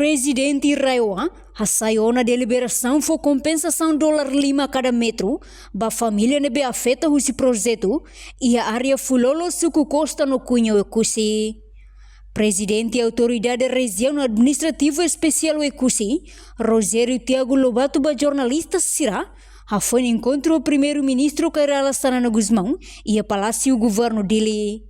presidente Raioa saiu na deliberação for compensação $5 cada metro para a família nebe afeta esse projeto e a área fulolo suku costa no cunho ekusi. Presidente da Autoridade Regional Administrativa Especial ekusi, Rogério Tiago Lobato, ba jornalista Sira, foi no encontro o primeiro-ministro Kairala Sanana Guzmão e a Palácio Governo dele.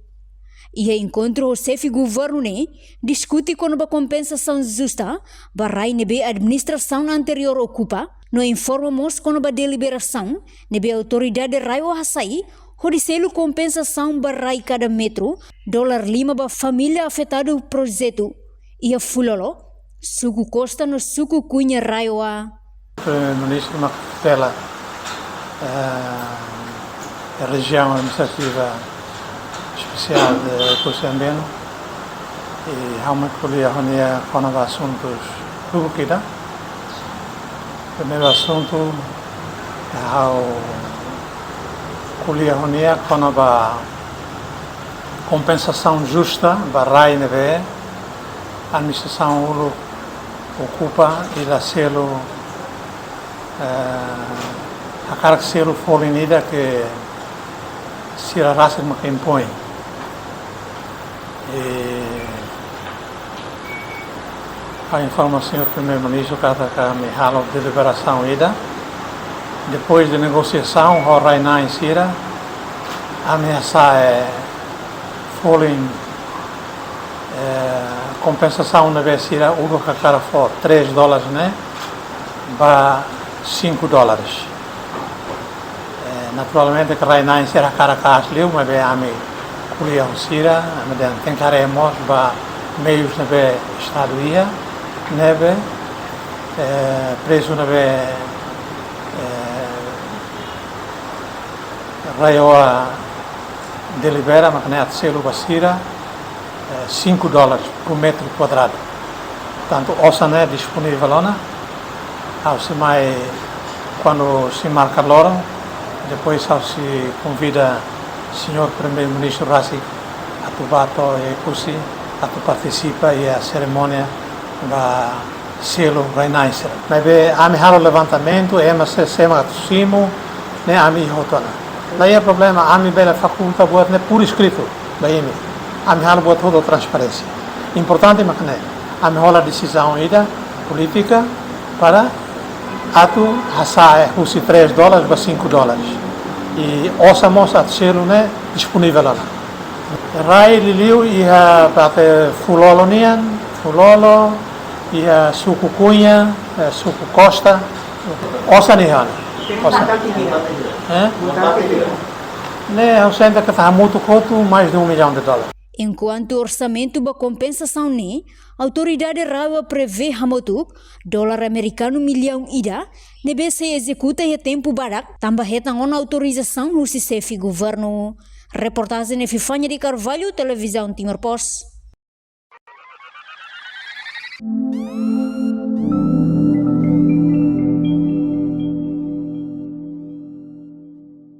E a encontro o chefe governo ne discute com a compensação justa barrai nebe administração anterior ocupa, no informamos com a deliberação nebe autoridade raio hasai hodicelo compensação barrai cada metro $5 ba família afetada o projeto e a fulolo suku costa no suku cunha raio a Primeiro-Ministro Macapela a região administrativa especial de Coxambeno e realmente podia reunir com os assuntos do que dá. O primeiro assunto é o podia reunir com a compensação justa para a RAI-NVE, a administração Ulo ocupa e da selo a cara que selo folinida que se a raça que impõe. E a informação do primeiro-ministro que a Mihalo de deliberação ida depois de negociação o Raina em Sira ameaçar folin compensação na vez Sira o que cara for $3 né para $5. Naturalmente que Raina em Sira cara casliu mas bem a mim kuliah Sira kemudian tengkaremos ba meios nebe estado ia nebe preso nebe Raioa delibera makanya selo basira $5 por metro quadrado. Portanto, ossa é disponível lá, ao se mais quando se marca loro, depois ao se convida senhor primeiro-ministro Rassi a tubato e così a tu participa e a cerimônia da selo Rainaiser. Mas bem, a me halo levantamento é mas sema simo né a me rotona. Daí o problema a me bela faculta buat né por escrito, daí me a me halo buat toda transparência. Importante mas né a me rola decisão ida política para atu hasa os $3 para $5. E ossa moça selo né disponível lá. Rai liliu e a parte fulolo nian, fulolo e a suku cunha, suku costa, ossa nian. Né, o centro que está muito curto, mais de $1 milhão. Enquanto o orçamento da compensação ne, a autoridade rawa prevê hamotuk dólar americano milhão ida, nebe se executa e tempo barak, tambah hetang on autorização no CCF governo. Reportagem de Fifanya de Carvalho, Televisão Timor Post.